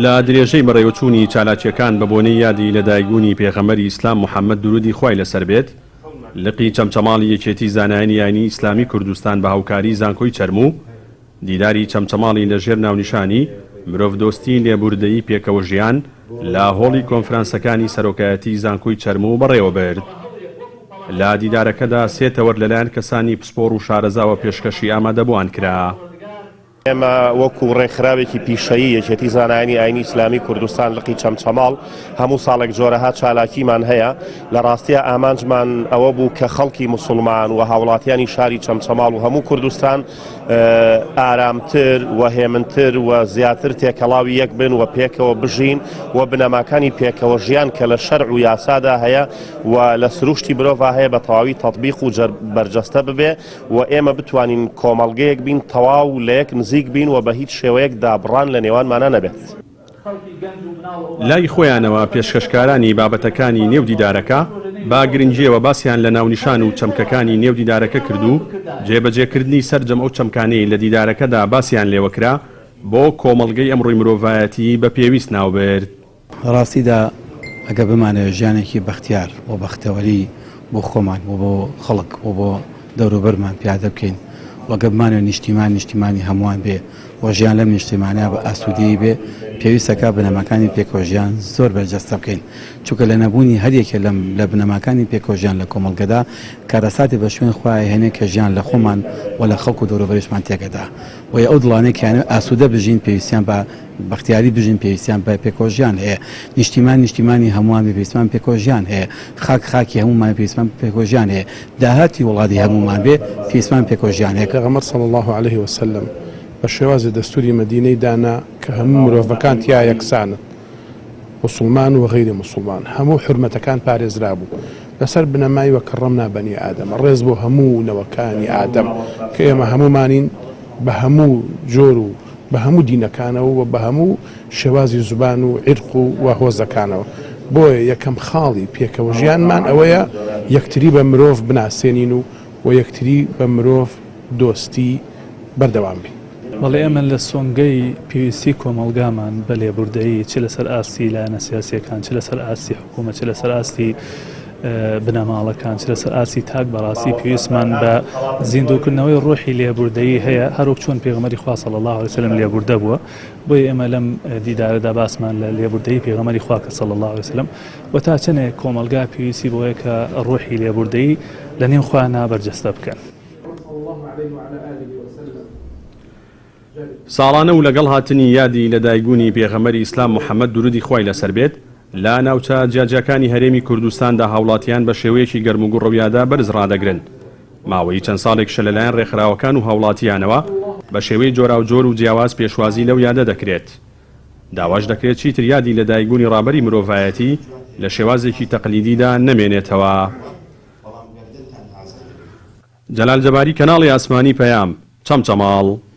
لا درێژەی بەڕێوەچوونی چالاکیەکان بە بۆنەی یادی لەدایکبوونی پێغەمبەری ئیسلام محەممەد درودی خوای لەسەر بێت لقی چەمچەماڵی یەکێتی زانایانی یانی ئیسلامی کوردستان بە هاوکاری زانکۆی چەرموو دیداری چەمچەماڵی لەژێر ناونیشانی مرۆڤ دۆستی لێبوردەیی پێکەوە ژیان لە هۆڵی کۆنفرانسەکانی سەرۆکایەتی زانکۆی چەرموو بەڕێوە برد. لە دیدارەکەدا سێتەوە لەلایەن کەسانی پسپۆڕ و شارەزاوە پێشکەشی ئامادەبووان کرا. ئێمە وەکو ڕێکخراوێکی پیشەیی یەکێتی زانایانی ئاینی ئیسلامی کوردستان لقی چەمچەماڵ هەموو ساڵێک جۆرەها چالاکیمان هەیە لە ڕاستیە ئامانجمان ئەوە بوو کە خەڵکی موسڵمان و هاوڵاتیانی شاری چەمچەماڵ و هەموو کوردستان ئارامتر و هێمنتر و زیاتر تێکەڵاوی یەک بن و پێکەوە بژین و بنەماکانی پێکەوە ژیان کە لە شەرع و یاسادا هەیە و لە سروشتی مرۆڤ هەیە بە تەواوی تەطبیق و بەرجەستە ببێ و ئێمە بتوانین کۆمەڵگەیەک بین تەواو لە یەک نزیک بین و بە هیچ شێوەیەک دابڕان لە نێوانمانە نەبێت. لای خۆیانەوە پێشکەشکارانی بابەتەکانی نێو دیدارەکە با گرنگیەوە باسییان لە ناونیشان و چەمکەکانی نێو دیدارەکە کردو جێبەجێکردنی سەرجەم ئەو چەمکانەی لە دیدارەکەدا باسییان لێوەکرا بۆ کۆمەڵگەی ئەمڕۆی مرۆڤایەتی بە پێویست ناوبرد. ڕاستیدا ئەگە بمانەوە ژیانێکی بەختیار و بەختەوەری بۆ خۆمان و بۆ خەڵک و بۆ دەوروبەرمان پیادە بکەین وەگە بمانەوە نیشتیمانی هەمووان بێ و ژیان لەم نیشتیمانە بە ئاسوودەیی بێ پێویستەکە بنەماکانی پێکۆژیان زۆر بەرجەستە بکەین چونکە لە نەبوونی هەرێکە لە بنەماکانی پێکۆژیان لە کۆمەڵگەدا کارەساتی بە شوێن خوای هێنێ کە ژیان لە خۆمان و لە خەڵک و دەوروبەریشمان تێگەدا و ئەو دڵانێکیانە ئاسوودە بژین پێویستیان بە بەختیاری بژین پێویستیان بە پێکۆژیان هەیە نیشتیمانی هەمووان پێویستمان پێکۆژیان هەیە خاکی هەمومان پێویستمان پێکۆژیان هەیە داهاتی وڵاتی هەمومان بێ پێویستمان پێکۆژیان هەیە. پێغەمبەر صلی الله عليه وسلم بە شێوازی دەستوری مەدینەی دانا کە هەموو مرۆڤەکان تیا یەکسانن موسڵمان و غەیری موسڵمان هەموو حرمەتەکان پارێزرا بوو لەسەر بنەمای وە کەڕەمنا بەنی ئادەم ڕێز بۆ هەموو نەوەکانی ئادەم کە ئێمە هەمومانین بە هەموو جۆر و بە هەموو دینەکانەوە و بە هەموو شێوازی زوبان و عیرق و هۆزەکانەوە بۆیە یەکەم خاڵی پێکەوە ژیانمان ئەوەیە یەکتری بە مرۆڤ بناسێنین و یەکتری بە مرۆڤ دۆستی بەردەوام بین. بەڵێ ئێمە لە سۆنگەی پێویستی کۆمەڵگامان بە لێبوردەیی چ لەسەر ئاستی لایەنە سیاسیەکان چ لەسەر ئاستی حکوومەت چ لەسەر ئاستی بنەماڵەکان چ لەسەر ئاستی تاک بەڕاستی پێویستمان بە زیندووکردنەوەی ڕۆحی لێبوردەیی هەیە هەروەک چۆن پێغەمبەری خوا صلی الله علیه وسلم لێبوردە بووە بۆیە ئێمە لەم دیدارەدا باسمان لە لێبوردەیی پێغەمبەری خوا کە صلی الله علیه وسلم و تا چەندێک کۆمەڵگا پێویستی بۆیە کە ڕۆحی لێبوردەیی لە نێو خوانا بەرجەستە بکەن. ساڵانە و لەگەڵ هاتنی یادی لەدایکبوونی پێغەمبەری ئیسلام محەممەد درودی خوای لەسەر بێت لە ناوچە جیاجەکانی هەرێمی کوردستاندا هاوڵاتیان بە شێوەیەکی گەرم و گوڕەویادا بەرز ڕادەگرن. ماوەی چەند ساڵێک شە لەلایەن ڕێکخراوەکان و هاوڵاتیانەوە بە شێوەی جۆراوجۆر و جیاواز پێشوازی لەو یادە دەکرێت. داواش دەکرێت چیتر یادی لەدایکبوونی ڕابەری مرۆڤایەتی لە شێوازێکی تەقلیدیدا نەمێنێتەوە. جەلال جەباری کەناڵی ئاسمانی پەیام چەمچەماڵ.